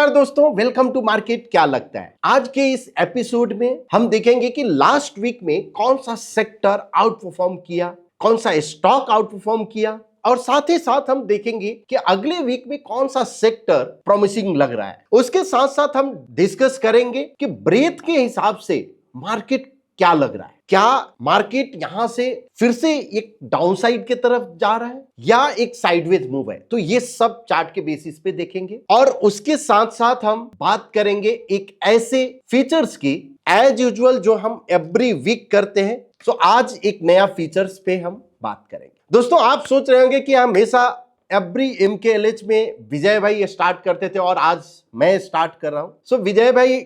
नमस्कार दोस्तों, welcome to market. क्या लगता है आज के इस एपिसोड में हम देखेंगे कि लास्ट वीक में कौन सा सेक्टर आउट परफॉर्म किया, कौन सा स्टॉक आउट परफॉर्म किया, और साथ ही साथ हम देखेंगे कि अगले वीक में कौन सा सेक्टर प्रॉमिसिंग लग रहा है। उसके साथ साथ हम डिस्कस करेंगे कि ब्रेथ के हिसाब से मार्केट क्या लग रहा है। क्या मार्केट यहां से फिर से एक डाउनसाइड की तरफ जा रहा है या एक साइडवेज मूव है, तो ये सब चार्ट के बेसिस पे देखेंगे। और उसके साथ साथ हम बात करेंगे एक ऐसे फीचर्स की एज यूजुअल जो हम एवरी वीक करते हैं। तो आज एक नया फीचर्स पे हम बात करेंगे। दोस्तों, आप सोच रहे होंगे कि हमेशा एवरी MKLH में विजय भाई स्टार्ट करते थे और आज मैं स्टार्ट कर रहा हूं। सो विजय भाई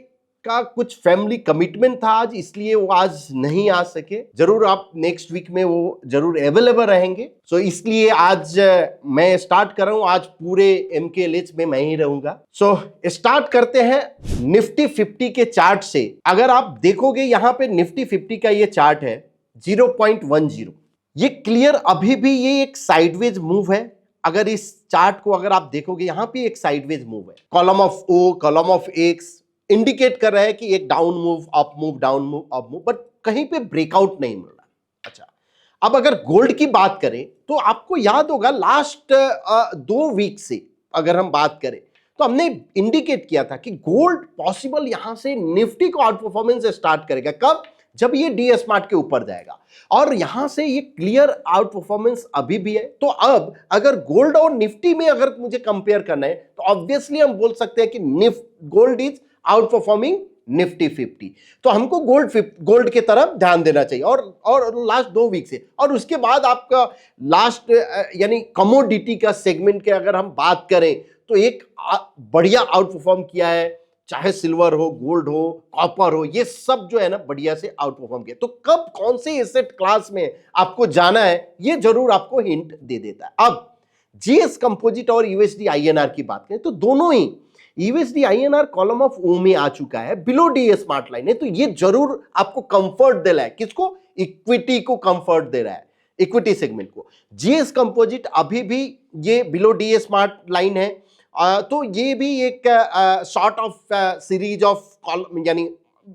का कुछ फैमिली कमिटमेंट था आज, इसलिए वो आज नहीं आ सके। जरूर आप नेक्स्ट वीक में वो जरूर अवेलेबल रहेंगे। सो इसलिए आज मैं स्टार्ट कर रहा हूं। आज पूरे MKLH में मैं ही रहूंगा। सो स्टार्ट करते हैं निफ्टी 50 के चार्ट से। अगर आप देखोगे यहां पे निफ्टी 50 का ये चार्ट है 0.10। ये क्लियर अभी भी ये एक साइडवेज मूव है। अगर इस चार्ट को अगर आप देखोगे यहां पे एक साइडवेज मूव है। Column of O, column of X indicate कर रहा है कि एक down move, up move, down move, up move, but कहीं पे ब्रेकआउट नहीं मिल रहा। अच्छा, अब अगर गोल्ड की बात करें तो आपको याद होगा लास्ट 2 वीक से अगर हम बात करें तो हमने इंडिकेट किया था कि गोल्ड पॉसिबल यहां से निफ्टी को आउट परफॉर्मेंस स्टार्ट करेगा। कब? जब ये डी स्मार्ट के ऊपर जाएगा। और यहां से ये क्लियर आउट परफॉर्मेंस अभी भी है। तो अब अगर गोल्ड और निफ्टी में अगर मुझे कंपेयर करना है तो ऑब्वियसली हम बोल सकते हैं कि gold is out performing Nifty 50। तो हमको गोल्ड की तरफ ध्यान देना चाहिए और लास्ट 2 वीक से। और उसके बाद आपका लास्ट यानी कमोडिटी का सेगमेंट के अगर हम बात करें तो एक बढ़िया आउट परफॉर्म किया है। चाहे सिल्वर हो, गोल्ड हो, कॉपर हो, ये सब जो है ना बढ़िया से आउट परफॉर्म किया। तो कब कौन से एसेट क्लास में आपको जाना है ये जरूर आपको हिंट दे देता है। अब जीएस कंपोजिट और यूएसडी आईएनआर की बात करें तो दोनों ही USD INR column of O में आ चुका है, बिलो डी स्मार्ट लाइन है। तो ये जरूर आपको कंफर्ट दे रहा है। किसको? इक्विटी को कंफर्ट दे रहा है, इक्विटी सेगमेंट को। जीएस कंपोजिट अभी भी ये बिलो डी स्मार्ट लाइन है। तो ये भी एक sort of series of column यानी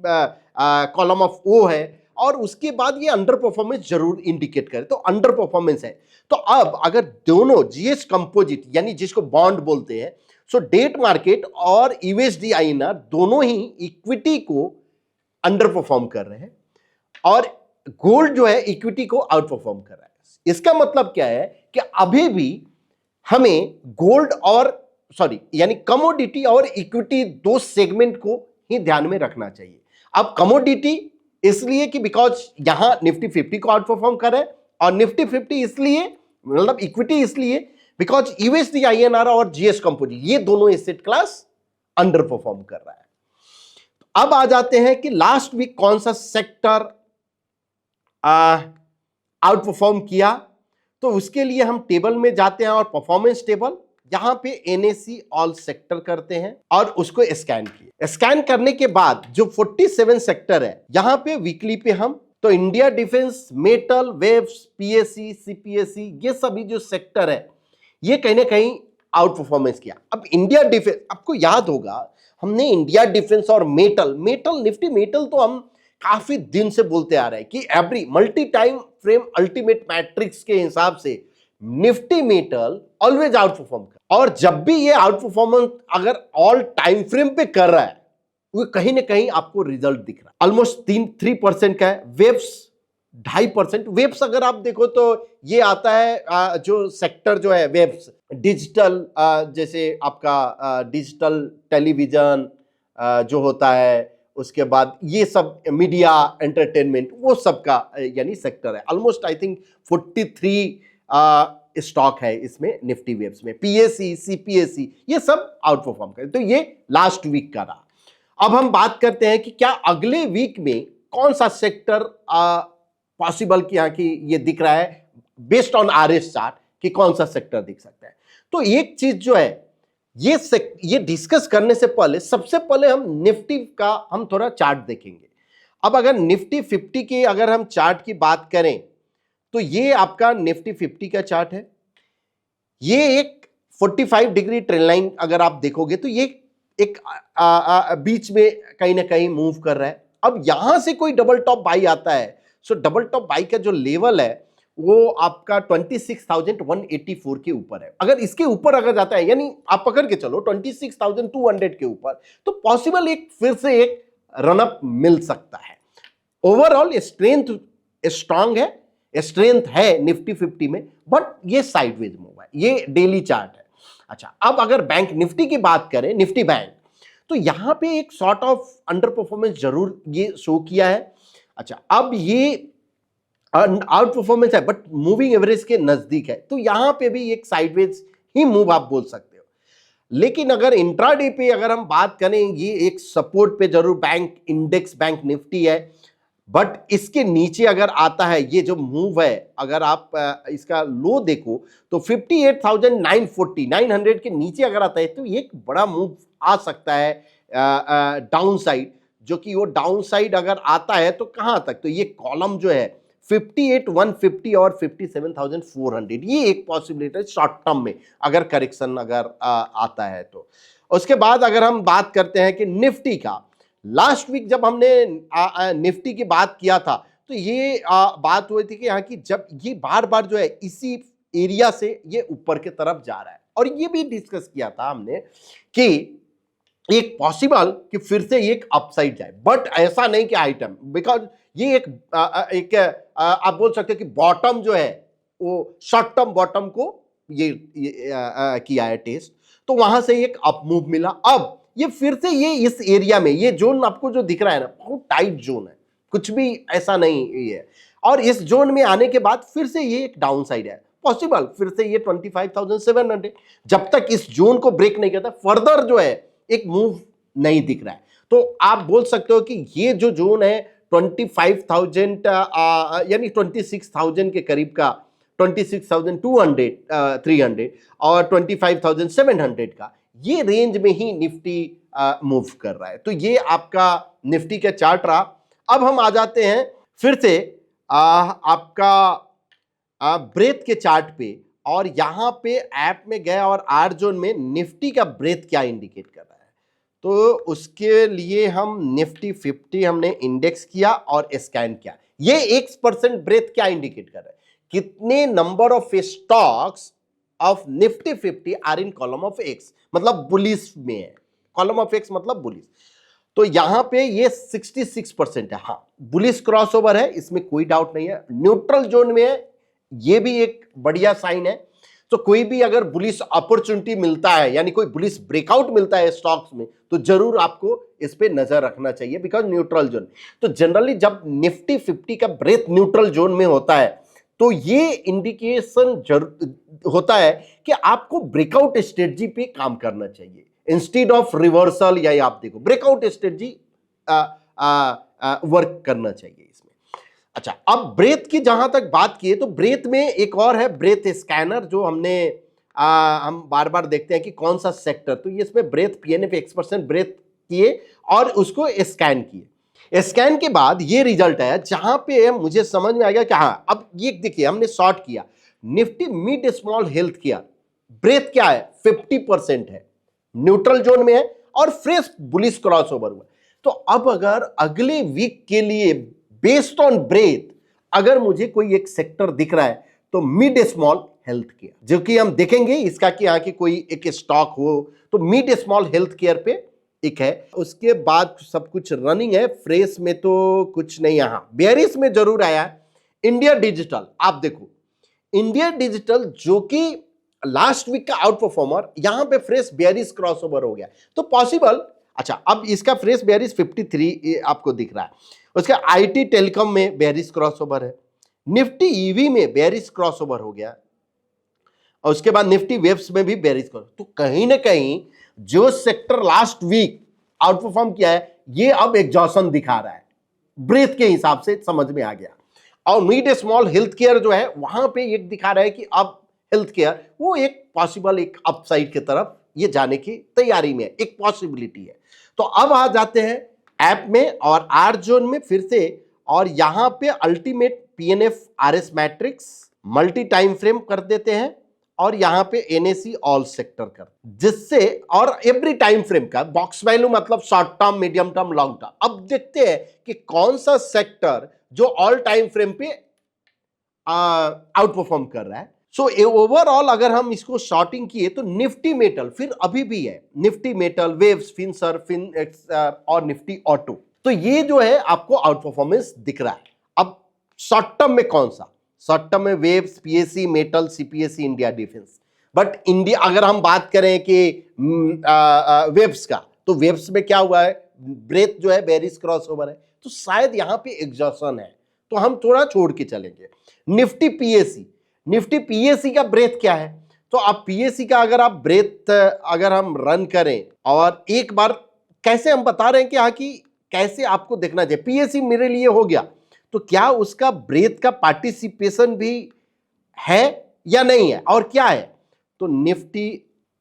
कॉलम ऑफ O है। और उसके बाद ये अंडर परफॉर्मेंस जरूर इंडिकेट करे, तो अंडर परफॉर्मेंस है। तो अब अगर दोनों जीएस कंपोजिट यानी जिसको बॉन्ड बोलते हैं, सो डेट मार्केट और यूएसडी आईएनआर दोनों ही इक्विटी को अंडर परफॉर्म कर रहे हैं और गोल्ड जो है इक्विटी को आउट परफॉर्म कर रहा है। इसका मतलब क्या है कि अभी भी हमें गोल्ड और यानी कमोडिटी और इक्विटी 2 सेगमेंट को ही ध्यान में रखना चाहिए। अब कमोडिटी इसलिए कि बिकॉज यहां निफ्टी 50 को आउट परफॉर्म कर रहा है और निफ्टी 50 इसलिए मतलब इक्विटी इसलिए बिकॉज यूएसडी आईएनआर और जीएस कंपोजिट ये दोनों एसेट क्लास अंडर परफॉर्म कर रहा है। तो अब आ जाते हैं कि लास्ट वीक कौन सा सेक्टर आउट परफॉर्म किया। तो उसके लिए हम टेबल में जाते हैं और परफॉर्मेंस टेबल यहां पे NSE ऑल सेक्टर करते हैं और उसको स्कैन किए। स्कैन करने के बाद जो 47 सेक्टर है यहां पे वीकली पे हम तो India defence, metal, waves, PSE, CPSE ये सभी जो सेक्टर है ये कहीं ना कहीं आउट परफॉर्मेंस किया। अब इंडिया डिफेंस, आपको याद होगा हमने इंडिया डिफेंस और मेटल निफ्टी मेटल तो हम काफी दिन से बोलते आ रहे हैं कि every multi time frame ultimate matrix के हिसाब से Nifty metal always out perform कर। और जब भी ये आउट परफॉर्मेंस अगर ऑल टाइम फ्रेम पे कर रहा है वो कहीं ना कहीं आपको रिजल्ट दिख रहा है। ऑलमोस्ट 3% का है। वेव्स 2.5%। वेब्स अगर आप देखो तो ये आता है जो सेक्टर जो है वेब्स डिजिटल, जैसे आपका डिजिटल टेलीविजन जो होता है, उसके बाद ये सब मीडिया एंटरटेनमेंट वो सब का यानी सेक्टर है। ऑलमोस्ट आई थिंक 43 स्टॉक है इसमें निफ्टी वेब्स में। PSE, CPSE ये सब आउट परफॉर्म करे। तो ये लास्ट वीक का रहा। अब हम बात करते हैं कि क्या अगले वीक में कौन सा सेक्टर पॉसिबल कि यहाँ की ये दिख रहा है बेस्ड ऑन RS चार्ट कि कौन सा सेक्टर दिख सकता है। तो एक चीज जो है ये डिस्कस करने से पहले सबसे पहले हम निफ्टी का हम थोड़ा चार्ट देखेंगे। अब अगर निफ्टी 50 की अगर हम चार्ट की बात करें तो ये आपका निफ्टी 50 का चार्ट है। ये एक 45 डिग्री ट्रेंड लाइन अगर आप देखोगे तो ये एक बीच में कहीं ना कहीं मूव कर रहा है। अब यहां से कोई डबल टॉप बाई आता है, सो डबल टॉप बाई का जो लेवल है वो आपका 26,184 के ऊपर है। अगर इसके ऊपर अगर जाता है, यानी आप पकड़ के चलो 26,200 के ऊपर, तो पॉसिबल एक फिर से एक रनअप मिल सकता है। ओवरऑल स्ट्रेंथ स्ट्रांग है, स्ट्रेंथ है निफ्टी 50 में, बट ये साइडवेज मूव है, ये डेली चार्ट है। अच्छा, अब अगर बैंक निफ्टी की बात करें, निफ्टी बैंक, तो यहां पे एक सॉर्ट ऑफ अंडर परफॉर्मेंस जरूर ये शो किया है। अच्छा, अब ये आउट परफॉर्मेंस है बट मूविंग एवरेज के नजदीक है, तो यहां पे भी एक साइडवेज ही मूव आप बोल सकते हो। लेकिन अगर इंट्राडे पे अगर हम बात करें, ये एक सपोर्ट पे जरूर बैंक इंडेक्स बैंक निफ्टी है, बट इसके नीचे अगर आता है ये जो मूव है, अगर आप इसका लो देखो तो 58,940 900 के नीचे अगर आता है तो एक बड़ा मूव आ सकता है डाउन साइड, जो कि वो डाउन साइड अगर आता है तो कहां तक, तो ये कॉलम जो है 58,150 और 57,400, ये एक पॉसिबिलिटी है शॉर्ट टर्म में अगर करेक्शन अगर आता है तो। उसके बाद अगर हम बात करते हैं कि निफ्टी का, लास्ट वीक जब हमने निफ्टी की बात किया था तो ये बात हुई थी कि यहाँ की जब ये बार बार जो है इसी एरिया से ये ऊपर की तरफ जा रहा है, और ये भी डिस्कस किया था हमने कि एक पॉसिबल कि फिर से एक अपसाइड जाए, बट ऐसा नहीं कि आइटम, बिकॉज ये एक आप बोल सकते हैं कि बॉटम जो है वो शॉर्ट टर्म बॉटम को ये किया है टेस्ट, तो वहां से एक अप मूव मिला। अब ये फिर से ये इस एरिया में, ये जोन आपको जो दिख रहा है ना, बहुत टाइट जोन है, कुछ भी ऐसा नहीं है, और इस जोन में आने के बाद फिर से ये एक डाउन साइड है, पॉसिबल फिर से ये 25,700, जब तक इस जोन को ब्रेक नहीं करता फर्दर जो है एक मूव नहीं दिख रहा है। तो आप बोल सकते हो कि ये जो जोन है 25,000 यानी 26,000 के करीब का, 26,200 300 और 25,700 का, ये रेंज में ही निफ्टी मूव कर रहा है। तो ये आपका निफ्टी का चार्ट रहा। अब हम आ जाते हैं फिर से आपका ब्रेथ के चार्ट पे, और यहां पे ऐप में गया और आर जोन में निफ्टी का ब्रेथ क्या इंडिकेट कर रहा है, तो उसके लिए हम निफ्टी 50 हमने इंडेक्स किया और स्कैन किया। ये 1% ब्रेथ क्या इंडिकेट कर रहा है, कितने number of stocks of Nifty 50 are in column of X, मतलब बुलिश में है, कॉलम ऑफ एक्स मतलब बुलिश। तो यहां पे ये 66% है, हाँ बुलिश क्रॉसओवर है, इसमें कोई डाउट नहीं है। न्यूट्रल जोन में है, ये भी एक बढ़िया साइन है। तो कोई भी अगर बुलिश अपॉर्चुनिटी मिलता है, यानी कोई बुलिश ब्रेकआउट मिलता है स्टॉक्स में, तो जरूर आपको इस पे नजर रखना चाहिए, बिकॉज न्यूट्रल जोन। तो जनरली जब निफ्टी 50 का ब्रेथ न्यूट्रल जोन में होता है तो ये इंडिकेशन होता है कि आपको ब्रेकआउट स्ट्रेटजी पे काम करना चाहिए इंस्टेड ऑफ रिवर्सल, या आप देखो ब्रेकआउट स्ट्रेटजी वर्क करना चाहिए इसमें। अच्छा, अब ब्रेथ की जहां तक बात की तो ब्रेथ में एक और है ब्रेथ स्कैनर, जो हमने हम बार बार देखते हैं कि कौन सा सेक्टर, तो ये इसमें ब्रेथ पीएनएफ एक्सपर्सन ब्रेथ किए और उसको स्कैन किए। स्कैन के बाद ये रिजल्ट है जहां पे मुझे समझ में आ गया कि हाँ, अब ये देखिए हमने शॉर्ट किया Nifty mid small health care, breadth क्या है 50% है, न्यूट्रल जोन में है और फ्रेश बुलिश क्रॉसओवर हुआ। तो अब अगर अगले वीक के लिए बेस्ड ऑन ब्रेथ अगर मुझे कोई एक सेक्टर दिख रहा है तो मिड स्मॉल हेल्थ केयर, जो कि हम देखेंगे इसका कि यहाँ की कोई एक स्टॉक हो, तो मिड स्मॉल हेल्थ केयर पे एक है। उसके बाद सब कुछ रनिंग है, फ्रेश में तो कुछ नहीं, यहां बेयरिश में जरूर आया है इंडिया डिजिटल। आप देखो इंडिया डिजिटल जो कि लास्ट वीक का आउट परफॉर्मर, यहां पे फ्रेश बेयरिश क्रॉसओवर हो गया, तो पॉसिबल। अच्छा, अब इसका फ्रेश बेयरिश 53 आपको दिख रहा है। उसका आईटी टेलीकॉम में बेयरिश क्रॉसओवर है, निफ्टी ईवी में बेयरिश क्रॉसओवर हो गया, और उसके बाद निफ्टी वेब्स में भी बेयरिश क्रॉस। तो कहीं ना कहीं जो sector last week outperform किया है, ये अब एग्जॉशन दिखा रहा है, ब्रेथ के हिसाब से समझ में आ गया। और मिड स्मॉल हेल्थ केयर जो है वहां पे एक दिखा रहा है कि अब हेल्थ केयर वो एक पॉसिबल एक अपसाइड की तरफ ये जाने की तैयारी में है, एक पॉसिबिलिटी है। तो अब आ जाते हैं ऐप में और आर जोन में फिर से, और यहां पे ultimate PNF RS matrix multi time frame कर देते हैं, और यहां पे एनएसई ऑल सेक्टर कर, जिससे और एवरी टाइम फ्रेम का बॉक्स वैल्यू मतलब short term, medium term, long term. अब देखते हैं कि कौन सा सेक्टर जो ऑल टाइम फ्रेम पे आउट परफॉर्म कर रहा है। सो ओवरऑल अगर हम इसको शॉर्टिंग किए तो निफ्टी मेटल फिर अभी भी है, निफ्टी मेटल, वेव्स, फिनसर्व, फिनएक्स और निफ्टी ऑटो, तो ये जो है आपको आउट परफॉर्मेंस दिख रहा है। अब शॉर्ट टर्म में कौन सा? शॉर्ट टर्म में waves, PSC, metal, CPSC, India defence. But India अगर हम बात करें कि वेव्स का, तो वेव्स में क्या हुआ है, ब्रेथ जो है बेरिश क्रॉस ओवर है, तो शायद यहां पे एग्जॉशन है, तो हम थोड़ा छोड़ के चलेंगे। निफ्टी पीएससी, निफ्टी पीएससी का ब्रेथ क्या है? तो अब पीएससी का अगर आप ब्रेथ अगर हम रन करें और एक बार, कैसे हम बता रहे हैं कि हाँ कि कैसे आपको देखना चाहिए, पीएससी मेरे लिए हो गया, तो क्या उसका ब्रेथ का पार्टिसिपेशन भी है या नहीं है, और क्या है? तो निफ्टी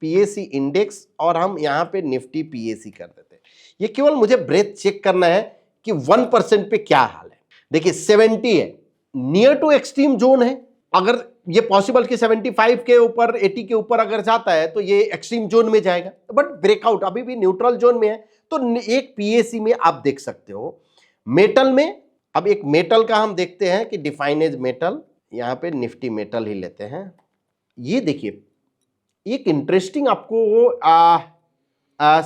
पीएससी इंडेक्स, और हम यहां पे निफ्टी पीएससी कर देते हैं। ये केवल मुझे ब्रेथ चेक करना है कि 1% पे क्या हाल है। देखिए 70 है, नियर टू एक्सट्रीम जोन है, अगर ये पॉसिबल कि 75 के ऊपर, 80 के ऊपर अगर जाता है तो ये एक्सट्रीम जोन में जाएगा, बट ब्रेकआउट अभी भी न्यूट्रल जोन में है। तो एक पीएससी में आप देख सकते हो। मेटल में, अब एक मेटल का हम देखते हैं कि डिफाइन एज मेटल, यहां पे निफ्टी मेटल ही लेते हैं। ये देखिए एक इंटरेस्टिंग आपको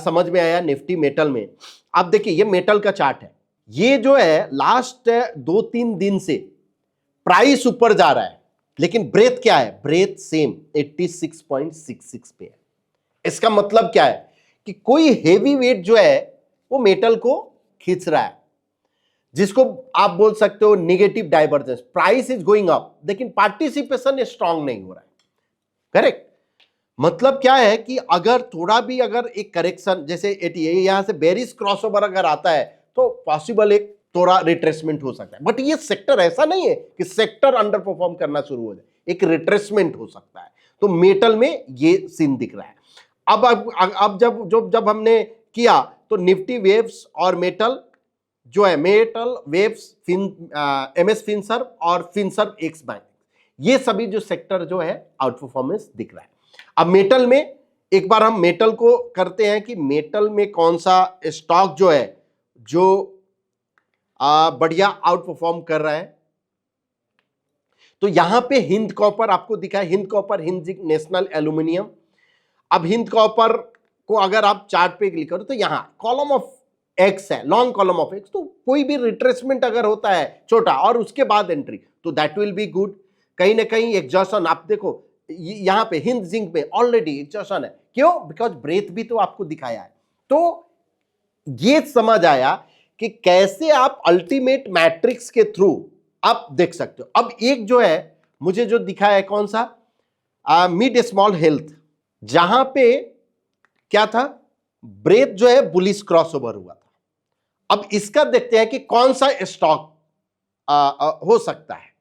समझ में आया निफ्टी मेटल में। आप देखिए ये मेटल का चार्ट है, ये जो है लास्ट 2-3 दिन से प्राइस ऊपर जा रहा है, लेकिन ब्रेथ क्या है? ब्रेथ सेम 86.66 पे है। इसका मतलब क्या है कि कोई हेवी वेट जो है वो मेटल को खींच रहा है, जिसको आप बोल सकते हो negative divergence. Price is going up, लेकिन पार्टिसिपेशन स्ट्रांग नहीं हो रहा है। करेक्ट? मतलब क्या है कि अगर थोड़ा भी अगर एक करेक्शन, जैसे 80 यहां से बेरिश क्रॉसओवर अगर आता है तो पॉसिबल एक थोड़ा रिट्रेसमेंट हो सकता है, बट ये सेक्टर ऐसा नहीं है कि सेक्टर अंडर परफॉर्म करना शुरू हो जाए, एक रिट्रेसमेंट हो सकता है। तो मेटल में ये सीन दिख रहा है। अब जब हमने किया तो निफ्टी वेव्स और मेटल जो है, मेटल, वेव्स, एमएस फिनसर्व और फिनसर्व एक्स बैंक, ये सभी जो सेक्टर जो है आउट परफॉर्मेंस दिख रहा है। अब मेटल में एक बार हम मेटल को करते हैं कि मेटल में कौन सा स्टॉक जो है जो बढ़िया आउट परफॉर्म कर रहा है। तो यहां पे हिंद कॉपर आपको दिखा है, Hind copper, Hind zinc, national aluminium. अब हिंद कॉपर को अगर आप चार्ट पे क्लिक करो तो यहां कॉलम ऑफ एक्स है, लॉन्ग कॉलम ऑफ एक्स, तो कोई भी रिट्रेसमेंट अगर होता है छोटा और उसके बाद एंट्री, तो दैट विल बी गुड। कहीं ना कहीं एग्जॉशन आप देखो यहां पे हिंद जिंक में ऑलरेडी एग्जॉशन है, क्यों? बिकॉज ब्रेथ भी तो आपको दिखाया है। तो ये समझ आया कि कैसे आप अल्टीमेट मैट्रिक्स के थ्रू आप देख सकते हो। अब एक जो है मुझे जो दिखा है कौन सा, मिड स्मॉल हेल्थ, जहां पे क्या था, ब्रेथ जो है बुलिश क्रॉसओवर हुआ था। अब इसका देखते हैं कि कौन सा स्टॉक हो सकता है।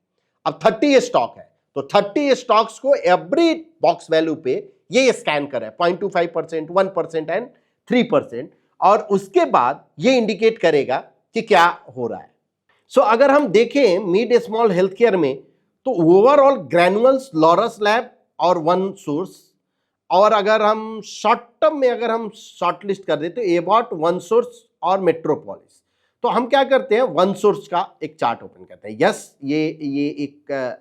अब 30 स्टॉक है, तो 30 स्टॉक्स को एवरी बॉक्स वैल्यू पे ये स्कैन करे 0.25%, 1% एंड 3%, और उसके बाद ये इंडिकेट करेगा कि क्या हो रहा है। सो अगर हम देखें मिड स्मॉल हेल्थ केयर में, तो ओवरऑल ग्रैनुअल्स, लॉरस लैब और वन सोर्स, और अगर हम शॉर्ट टर्म में अगर हम शॉर्ट लिस्ट कर देते तो एबॉट, वन सोर्स और मेट्रोपोलिस। तो हम क्या करते हैं, वन सोर्स का एक चार्ट ओपन करते हैं। यस, ये एक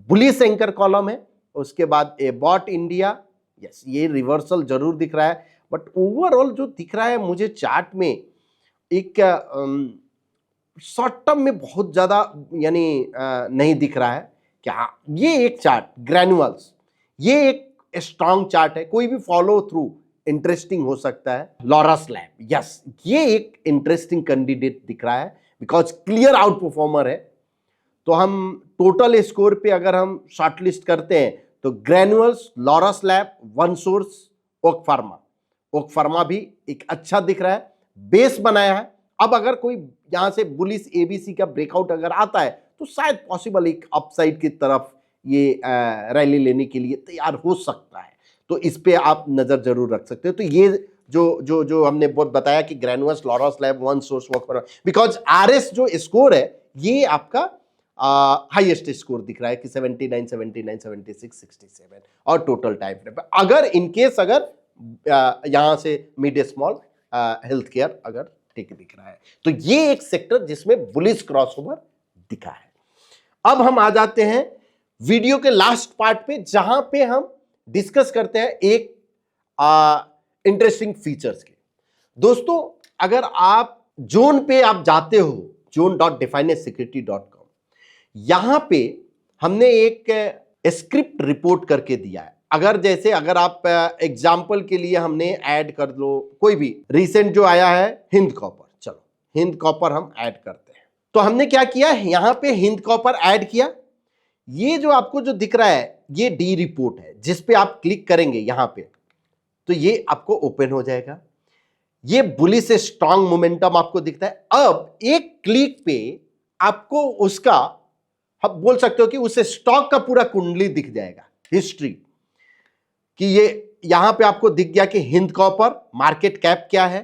बुलिश एंकर कॉलम है। उसके बाद एबॉट इंडिया, यस ये रिवर्सल जरूर दिख रहा है, बट ओवरऑल जो दिख रहा है मुझे चार्ट में एक शॉर्ट टर्म में बहुत ज्यादा यानी नहीं दिख रहा है। क्या ये एक चार्ट ग्रैनुअल्स, ये एक स्ट्रॉन्ग चार्ट है, कोई भी फॉलो थ्रू इंटरेस्टिंग हो सकता है। लॉरस लैब, यस ये एक इंटरेस्टिंग कैंडिडेट दिख रहा है बिकॉज क्लियर आउट परफॉर्मर है। तो हम टोटल स्कोर पे अगर हम शॉर्टलिस्ट करते हैं तो ग्रैनुअल्स, लॉरस लैब, वन सोर्स, ओक फार्मा। ओक फार्मा भी एक अच्छा दिख रहा है, बेस बनाया है। अब अगर कोई यहां से बुलिश एबीसी का ब्रेकआउट अगर आता है तो शायद पॉसिबल एक अपसाइड की तरफ ये रैली लेने के लिए तैयार हो सकता है। तो इस पे आप नजर जरूर रख सकते हो। तो ये जो हमने बताया कि granules, Laurus Lab, One source, work, because RS जो स्कोर है ये आपका हाईएस्ट स्कोर दिख रहा है कि 79, 79, 76, 67 और टोटल टाइम फ्रेम पे अगर इनकेस अगर यहां से मिड स्मॉल हेल्थ केयर अगर ठीक दिख रहा है तो ये एक सेक्टर जिसमें बुलिश क्रॉसओवर दिखा है। अब हम आ जाते हैं वीडियो के लास्ट पार्ट पे जहां पे हम डिस्कस करते हैं एक इंटरेस्टिंग फीचर्स के। दोस्तों अगर आप जोन पे आप जाते हो zone.definesecurity.com यहां पे हमने एक स्क्रिप्ट रिपोर्ट करके दिया है। अगर आप एग्जाम्पल के लिए हमने ऐड कर लो कोई भी रिसेंट जो आया है हिंद कॉपर, चलो हिंद कॉपर हम ऐड करते हैं। तो हमने क्या किया यहां पे हिंद कॉपर ऐड किया। ये जो आपको जो दिख रहा है ये डी रिपोर्ट है जिस पे आप क्लिक करेंगे यहां पे तो ये आपको ओपन हो जाएगा। ये बुलिश से स्ट्रांग मोमेंटम आपको दिखता है। अब एक क्लिक पे आपको उसका आप बोल सकते हो कि उस स्टॉक का पूरा कुंडली दिख जाएगा, हिस्ट्री कि ये यहां पे आपको दिख गया कि हिंद कॉपर मार्केट कैप क्या है,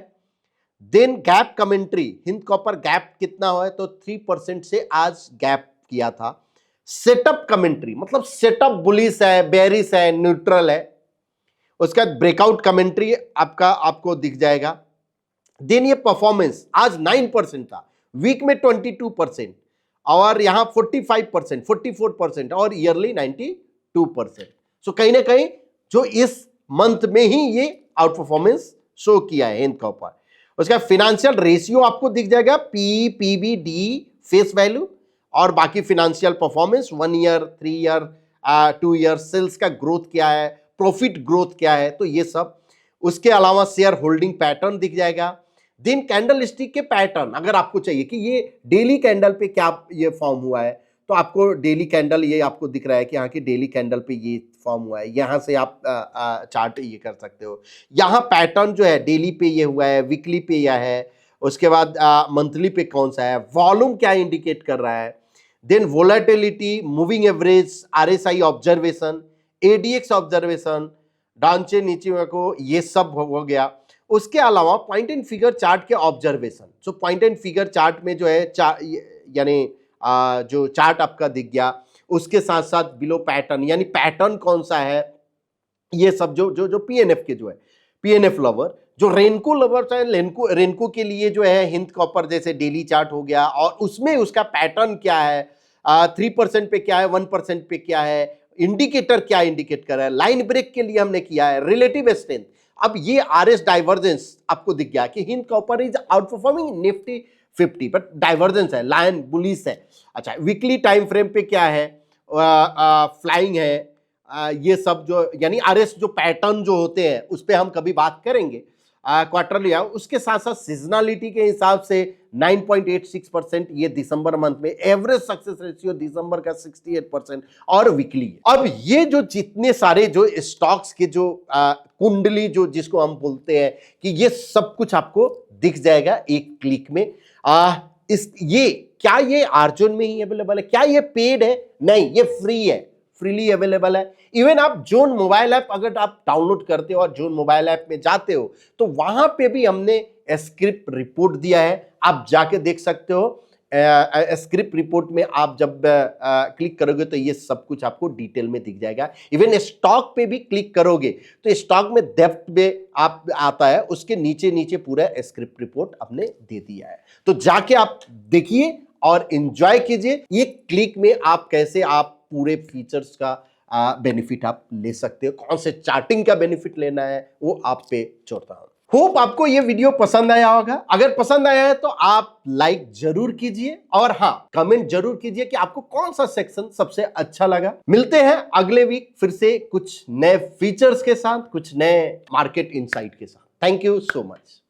then gap commentary Hind Copper gap कितना हुआ है तो 3% से आज गैप किया था। सेटअप कमेंट्री मतलब सेटअप बुलिश है, बेरिश है, न्यूट्रल है। उसके बाद ब्रेकआउट कमेंट्री आपको दिख जाएगा। देन ये परफॉर्मेंस आज 9% था, वीक में 22% और यहां 45%, 44% और ईयरली 92%। सो कहीं ना कहीं जो इस मंथ में ही ये आउट परफॉर्मेंस शो किया है हिंद कॉपर। उसका फाइनेंशियल रेशियो आपको दिख जाएगा, P, PB, D, face value और बाकी financial performance 1 year, 3 year, 2 year, sales का ग्रोथ क्या है, प्रॉफिट ग्रोथ क्या है, तो ये सब। उसके अलावा शेयर होल्डिंग पैटर्न दिख जाएगा। दिन कैंडल स्टिक के पैटर्न अगर आपको चाहिए कि ये डेली कैंडल पे क्या ये फॉर्म हुआ है तो आपको डेली कैंडल ये आपको दिख रहा है कि यहाँ की डेली कैंडल पे ये फॉर्म हुआ है। यहाँ से आप चार्ट ये कर सकते हो। यहाँ पैटर्न जो है डेली पे ये हुआ है, वीकली पे यह है, उसके बाद मंथली पे कौन सा है, वॉल्यूम क्या इंडिकेट कर रहा है, then volatility, moving average, RSI observation, ADX observation, डांचे नीचे को ये सब हो गया। उसके अलावा पॉइंट एंड फिगर चार्ट के observation. So point and figure chart में जो है यानी जो चार्ट आपका दिख गया, उसके साथ साथ बिलो पैटर्न यानी पैटर्न कौन सा है, ये सब जो पीएनएफ के जो है पीएनएफ लवर, जो रेनको लवर है रेनको के लिए जो है हिंद कॉपर जैसे डेली चार्ट हो गया और उसमें उसका पैटर्न क्या है, 3% पे क्या है, 1% पे क्या है, इंडिकेटर क्या इंडिकेट कर रहा है, लाइन ब्रेक के लिए हमने किया है, रिलेटिव स्ट्रेंथ। अब ये आरएस डाइवर्जेंस आपको दिख गया कि Hind copper is out performing Nifty 50 but divergence है, लायन बुलिश है। अच्छा वीकली टाइम फ्रेम पे क्या है, फ्लाइंग है, ये सब जो यानी आरएस जो पैटर्न जो होते हैं उस पर हम कभी बात करेंगे क्वार्टरली। उसके साथ साथ सीजनलिटी के हिसाब से 9.86% ये दिसंबर मंथ में, एवरेज सक्सेस रेशियो दिसंबर का 68% और वीकली। अब ये जो जितने सारे जो स्टॉक्स के जो कुंडली जो जिसको हम बोलते हैं कि ये सब कुछ आपको दिख जाएगा एक क्लिक में। क्या ये अर्जुन में ही अवेलेबल है, क्या ये पेड है? नहीं, ये फ्री है, फ्रीली अवेलेबल है। इवन आप जोन मोबाइल ऐप अगर आप डाउनलोड करते हो और जोन मोबाइल ऐप में जाते हो तो वहां पे भी हमने स्क्रिप्ट रिपोर्ट दिया है, आप जाके देख सकते हो। स्क्रिप्ट रिपोर्ट में आप जब क्लिक करोगे तो ये सब कुछ आपको डिटेल में दिख जाएगा। इवन स्टॉक पे भी क्लिक करोगे तो स्टॉक में डेप्थ में आप आता है, उसके नीचे नीचे पूरा स्क्रिप्ट रिपोर्ट हमने दे दिया है। तो जाके आप देखिए और एंजॉय कीजिए। ये क्लिक में आप कैसे आप पूरे फीचर्स का बेनिफिट आप ले सकते हो, कौन से चार्टिंग का बेनिफिट लेना है वो आप पे छोड़ता हूं। होप आपको ये वीडियो पसंद आया होगा। अगर पसंद आया है तो आप लाइक जरूर कीजिए और हाँ कमेंट जरूर कीजिए कि आपको कौन सा सेक्शन सबसे अच्छा लगा। मिलते हैं अगले वीक फिर से कुछ नए फीचर्स के साथ, कुछ नए मार्केट इनसाइट के साथ। Thank you so much.